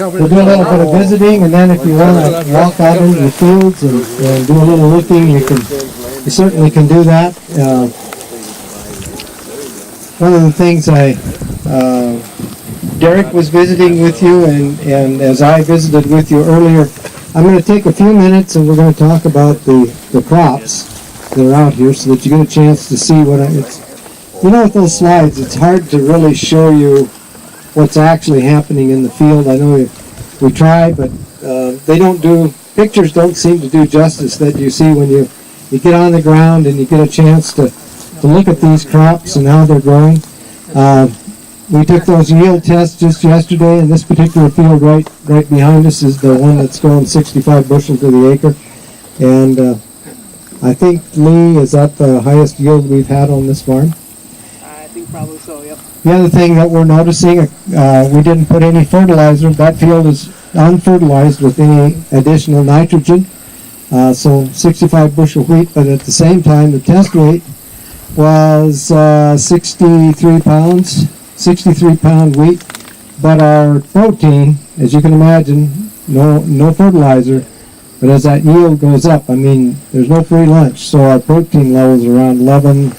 We'll do a little bit of visiting, and then if you want to walk out into the fields and do a little looking, you certainly can do that. One of the things Derek was visiting with you, and as I visited with you earlier, I'm going to take a few minutes and we're going to talk about the crops that are out here so that you get a chance to see what it's. You know, with those slides, it's hard to really show you what's actually happening in the field. I know we try, but pictures don't seem to do justice that you see when you get on the ground and you get a chance to look at these crops and how they're growing. We took those yield tests just yesterday, and this particular field right behind us is the one that's growing 65 bushels to the acre. And I think, Lee, is that the highest yield we've had on this farm? I think probably so, yep. The other thing that we're noticing, we didn't put any fertilizer. That field is unfertilized with any additional nitrogen. So 65 bushel wheat, but at the same time, the test weight was 63 pounds, 63 pound wheat. But our protein, as you can imagine, no fertilizer, but as that yield goes up, I mean, there's no free lunch, so our protein levels are around 11.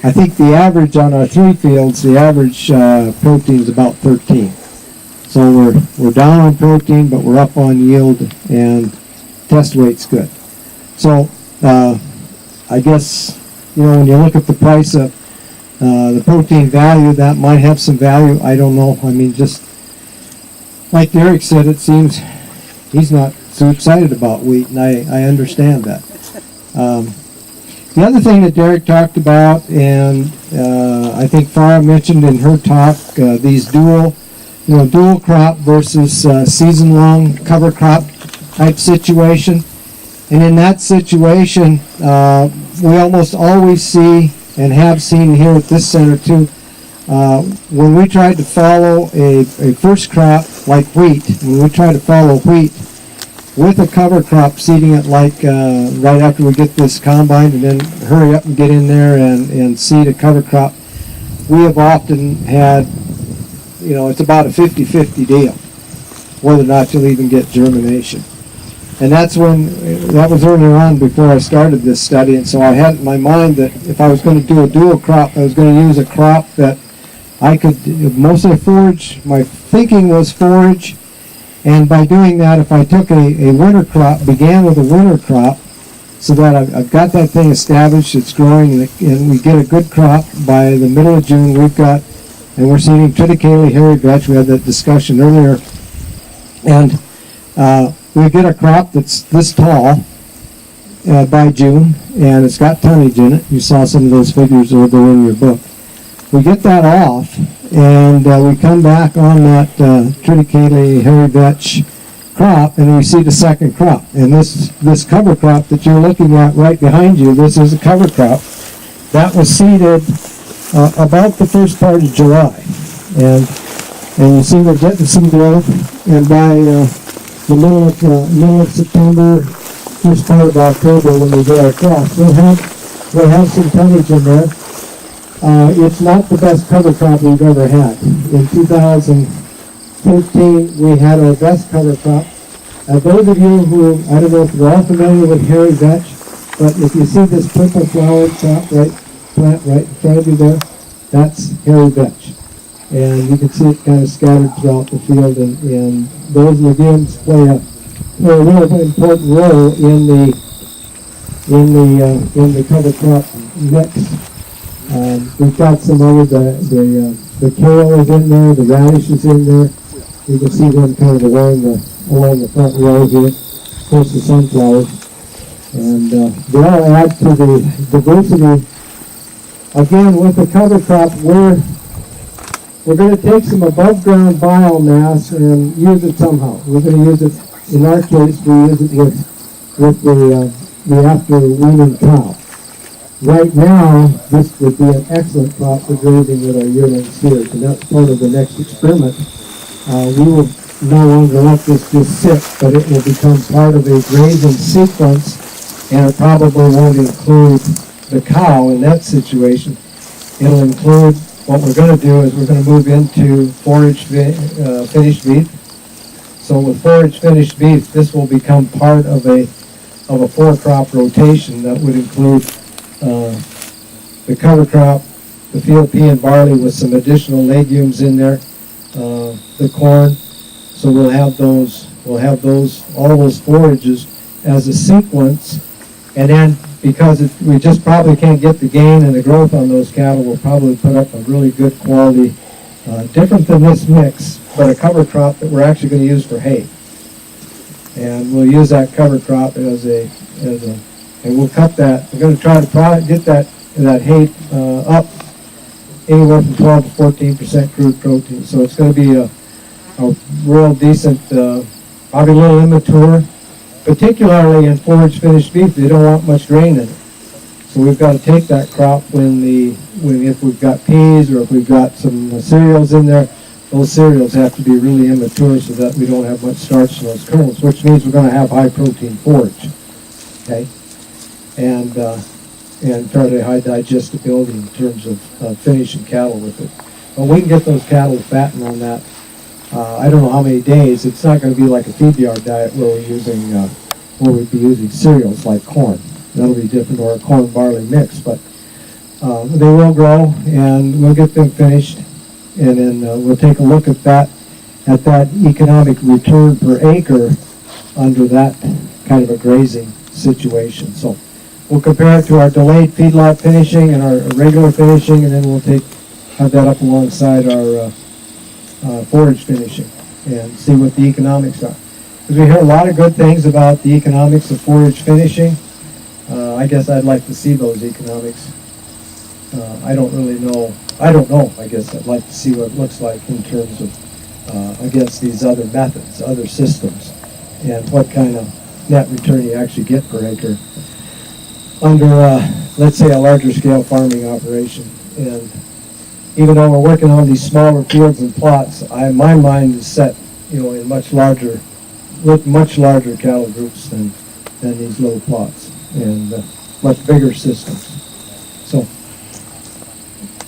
I think the average on our 3 fields, the average protein is about 13. So we're down on protein, but we're up on yield, and test weight's good. So I guess, when you look at the price of the protein value, that might have some value. I don't know. I mean, just like Derek said, it seems he's not so excited about wheat, and I understand that. The other thing that Derek talked about, and I think Farah mentioned in her talk, these dual crop versus season-long cover crop type situation. And in that situation, we almost always see, and have seen here at this center too, when we tried to follow a first crop like wheat, when we try to follow wheat with a cover crop, seeding it like right after we get this combined, and then hurry up and get in there and seed a cover crop, we have often had, it's about a 50-50 deal, whether or not you'll even get germination. And that was earlier on before I started this study, and so I had in my mind that if I was going to do a dual crop, I was going to use a crop that I could mostly forage. My thinking was forage, and by doing that, if I took a winter crop, began with a winter crop, so that I've got that thing established, it's growing, and we get a good crop by the middle of June. And we're seeding triticale hairy vetch. We had that discussion earlier, and we get a crop that's this tall by June, and it's got tonnage in it. You saw some of those figures over in your book. We get that off, and we come back on that triticale hairy vetch crop, and we see the second crop. And this cover crop that you're looking at right behind you, this is a cover crop that was seeded about the first part of July, and you see we're getting some growth, and by the middle of September, first part of October, when we get our crops, we'll have some tonnage in there. It's not the best cover crop we've ever had. In 2013, we had our best cover crop. Those of you who, I don't know if you're all familiar with hairy vetch, but if you see this purple flowered plant right in front of you there, that's hairy vetch. And you can see it kind of scattered throughout the field, and those legumes play a real important role in the cover crop mix. We've got some other, the kale is in there, the radish is in there. You can see them kind of along the front row here. Of course, the sunflowers. And they all add to the diversity. Again, with the cover crop, we're going to take some above ground biomass and use it somehow. We're going to use it, in our case, we use it with the after weaning cow. Right now, this would be an excellent crop for grazing with our yearling steers, and that's part of the next experiment. We will no longer let this just sit, but it will become part of a grazing sequence, and it probably won't include the cow in that situation. It'll include, what we're going to do is we're going to move into forage finished beef, So with forage finished beef, this will become part of a 4-crop rotation that would include the cover crop, the field pea and barley with some additional legumes in there, the corn. So we'll have all those forages as a sequence, and then because we just probably can't get the gain and the growth on those cattle, we'll probably put up a really good quality, different than this mix, but a cover crop that we're actually going to use for hay. And we'll use that cover crop and we'll cut that. We're going to try to get that hay up anywhere from 12 to 14% crude protein. So it's going to be a real decent, probably a little immature, particularly in forage finished beef. They don't want much grain in it. So we've got to take that crop if we've got peas or if we've got some cereals in there. Those cereals have to be really immature so that we don't have much starch in those kernels, which means we're going to have high protein forage, okay, and fairly high digestibility in terms of finishing cattle with it. But we can get those cattle fattened on that. I don't know how many days. It's not going to be like a feed yard diet where we'd be using cereals like corn. That'll be different, or a corn barley mix. But they will grow, and we'll get them finished. And then we'll take a look at that economic return per acre under that kind of a grazing situation. So we'll compare it to our delayed feedlot finishing and our regular finishing, and then we'll have that up alongside our forage finishing and see what the economics are. Because we hear a lot of good things about the economics of forage finishing. I guess I'd like to see those economics. I don't know. I guess I'd like to see what it looks like in terms of against these other methods, other systems, and what kind of net return you actually get per acre under, let's say, a larger scale farming operation. And even though we're working on these smaller fields and plots, my mind is set, in much larger cattle groups than these little plots and much bigger systems. So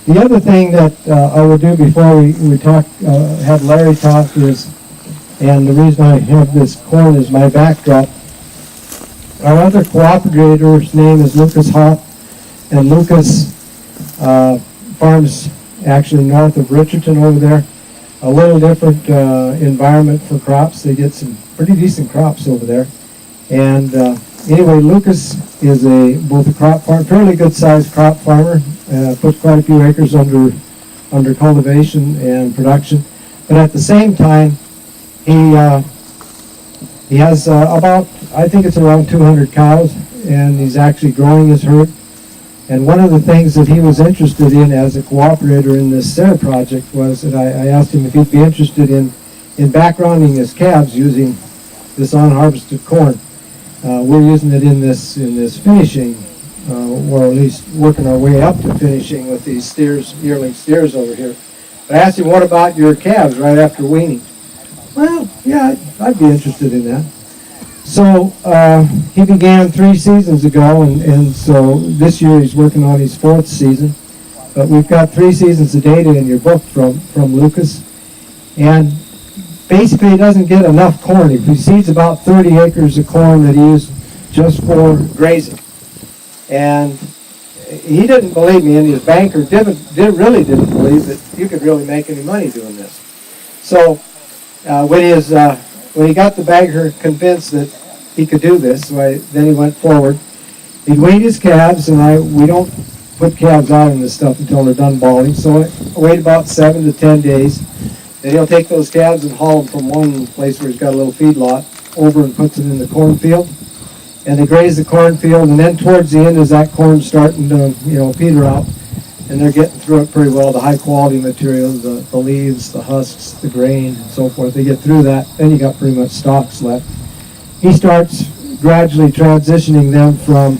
the other thing that I will do before we talk, have Larry talk is, and the reason I have this corn as my backdrop, our other cooperator's name is Lucas Hopp, and Lucas farms actually north of Richardson over there. A little different environment for crops. They get some pretty decent crops over there. And anyway, Lucas is both a crop farmer, fairly good sized crop farmer, puts quite a few acres under cultivation and production. But at the same time, he has about, I think it's around 200 cows, and he's actually growing his herd. And one of the things that he was interested in as a cooperator in this SARE project was that I asked him if he'd be interested in backgrounding his calves using this unharvested corn. We're using it in this finishing, or at least working our way up to finishing with these yearling steers over here. But I asked him, what about your calves right after weaning? Well, yeah, I'd be interested in that. So he began 3 seasons ago, and so this year he's working on his 4th season. But we've got 3 seasons of data in your book from Lucas. And basically he doesn't get enough corn. He seeds about 30 acres of corn that he used just for grazing. And he didn't believe me, and his banker really didn't believe that you could really make any money doing this. So when he got the banker convinced that he could do this, then he went forward. He weighed his calves, and we don't put calves out in this stuff until they're done balling, so I wait about 7 to 10 days. Then he'll take those calves and haul them from one place where he's got a little feedlot over and puts them in the cornfield. And they graze the cornfield, and then towards the end as that corn's starting to peter out, and they're getting through it pretty well, the high quality material, the leaves, the husks, the grain, and so forth. They get through that, then you got pretty much stalks left. He starts gradually transitioning them from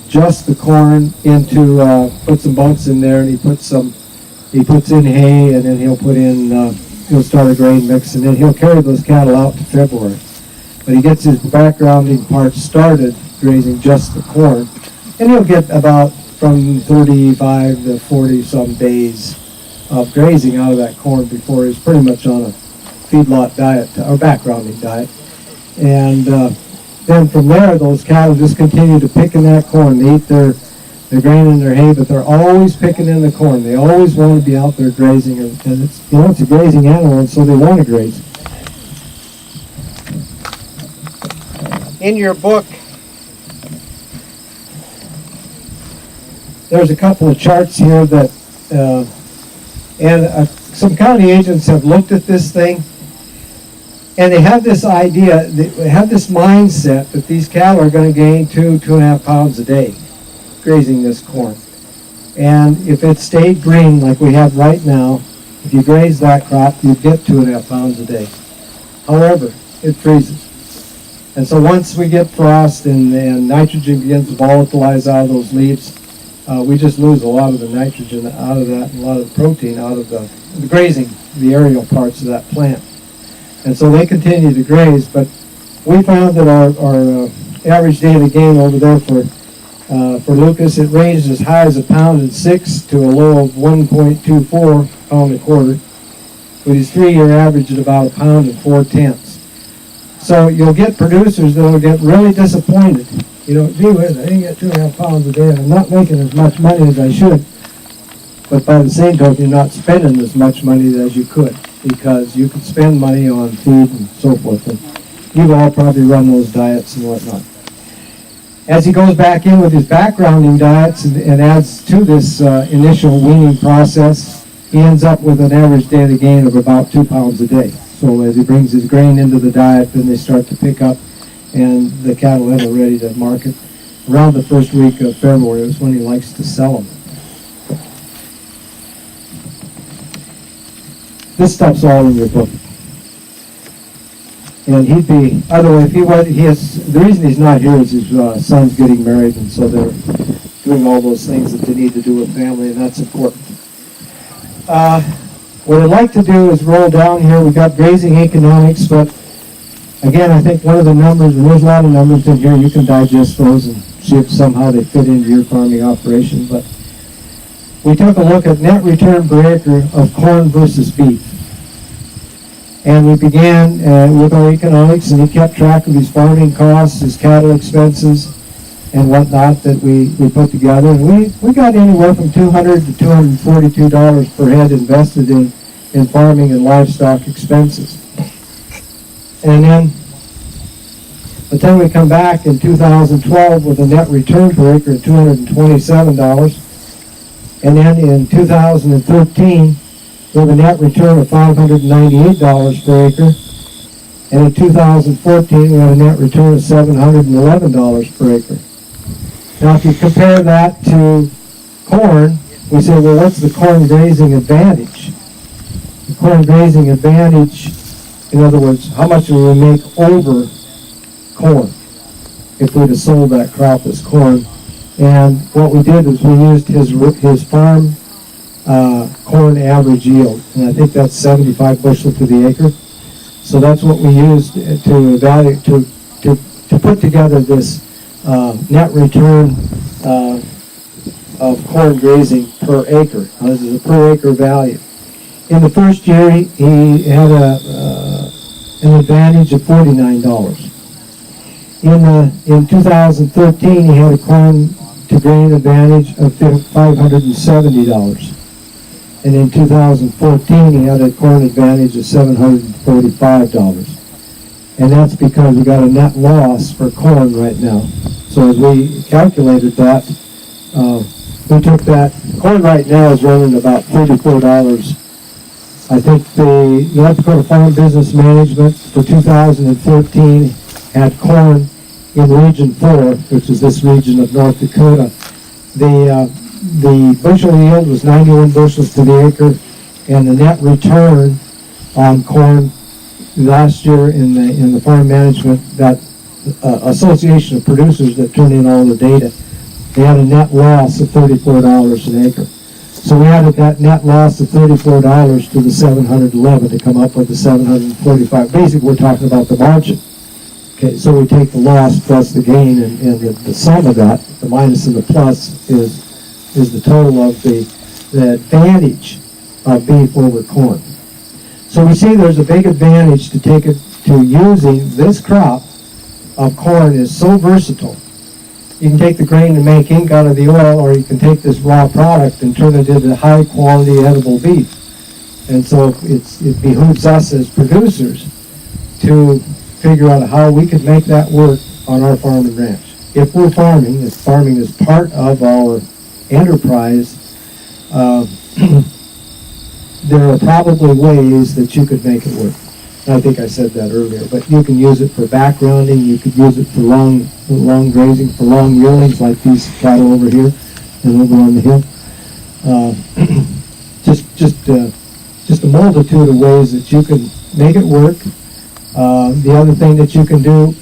just the corn into, put some bunks in there, and he puts in hay, and then he'll start a grain mix, and then he'll carry those cattle out to February. But he gets his backgrounding part started grazing just the corn, and he'll get about from 35 to 40 some days of grazing out of that corn before he's pretty much on a feedlot diet, or backgrounding diet. And then from there, those cattle just continue to pick in that corn. They eat their grain and their hay, but they're always picking in the corn. They always want to be out there grazing, and it's, you know, it's a grazing animal, and so they want to graze. In your book, there's a couple of charts here that, some county agents have looked at this thing, and they have this idea, they have this mindset that these cattle are going to gain 2.5 pounds a day grazing this corn. And if it stayed green like we have right now, if you graze that crop, you'd get 2.5 pounds a day. However, it freezes. And so once we get frost and nitrogen begins to volatilize out of those leaves, we just lose a lot of the nitrogen out of that and a lot of the protein out of the grazing, the aerial parts of that plant. And so they continue to graze, but we found that our average daily gain over there for Lucas, it ranged as high as 1.6 pounds to a low of 1.24 pound a quarter, with his 3-year average at about 1.4 pounds. So you'll get producers that will get really disappointed. You know, gee whiz, I didn't get 2.5 pounds a day, and I'm not making as much money as I should. But by the same token, you're not spending as much money as you could, because you could spend money on feed and so forth. And you've all probably run those diets and whatnot. As he goes back in with his backgrounding diets and adds to this initial weaning process, he ends up with an average daily gain of about 2 pounds a day. So as he brings his grain into the diet, then they start to pick up, and the cattle are ready to market. Around the first week of February is when he likes to sell them. This stuff's all in your book. And he'd be, otherwise, if he was, the reason he's not here is his son's getting married, and so they're doing all those things that they need to do with family, and that's important. What I'd like to do is roll down here. We've got grazing economics, but again, I think one of the numbers, and there's a lot of numbers in here, you can digest those and see if somehow they fit into your farming operation, but we took a look at net return per acre of corn versus beef. And we began with our economics, and he kept track of his farming costs, his cattle expenses, and whatnot that we put together. And we got anywhere from $200 to $242 per head invested in farming and livestock expenses. And then, by the time we come back in 2012 with a net return per acre of $227, and then in 2013, with a net return of $598 per acre, and in 2014 we had a net return of $711 per acre. Now if you compare that to corn, we say, well, what's the corn grazing advantage? The corn grazing advantage, in other words, how much do we make over corn if we'd have sold that crop as corn? And what we did is we used his farm corn average yield, and I think that's 75 bushel to the acre. So that's what we used to evaluate, to put together this net return of corn grazing per acre. Now, this is a per acre value. In the first year, he had an advantage of $49. In 2013, he had a corn to grain advantage of $570. And in 2014, he had a corn advantage of $745. And that's because we got a net loss for corn right now. So as we calculated that, we took that, corn right now is running about $34. I think the North Dakota Farm Business Management for 2014 had corn in Region 4, which is this region of North Dakota. The bushel yield was 91 bushels to the acre, and the net return on corn last year in the farm management, that association of producers that turned in all the data, they had a net loss of $34 an acre. So we added that net loss of $34 to the $711 to come up with the $745. Basically, we're talking about the margin. Okay, so we take the loss plus the gain, and the sum of that, the minus and the plus, is the total of the advantage of beef over corn. So we see there's a big advantage to take it to using this crop of corn is so versatile. You can take the grain and make ink out of the oil, or you can take this raw product and turn it into high quality edible beef. And so it behooves us as producers to figure out how we could make that work on our farm and ranch. If we're farming, if farming is part of our enterprise, there are probably ways that you could make it work. I think I said that earlier, but you can use it for backgrounding, you could use it for long grazing, for long yearlings like these cattle over here and over on the hill. Just a multitude of ways that you can make it work. The other thing that you can do,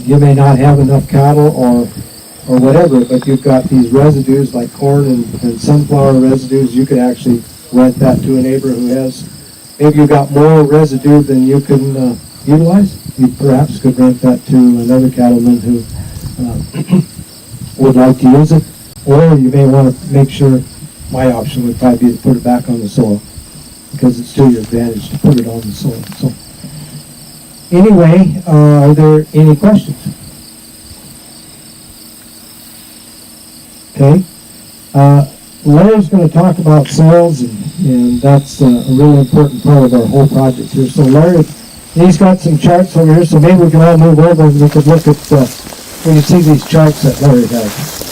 you may not have enough cattle or whatever, but you've got these residues like corn and sunflower residues. You could actually rent that to a neighbor who has, maybe you've got more residue than you can utilize. You perhaps could rent that to another cattleman who would like to use it. Or you may want to make sure, my option would probably be to put it back on the soil, because it's to your advantage to put it on the soil. So anyway, are there any questions? Okay. Larry's going to talk about sales, and that's a really important part of our whole project here. So Larry, he's got some charts over here, so maybe we can all move over and we could look at, we can see these charts that Larry has.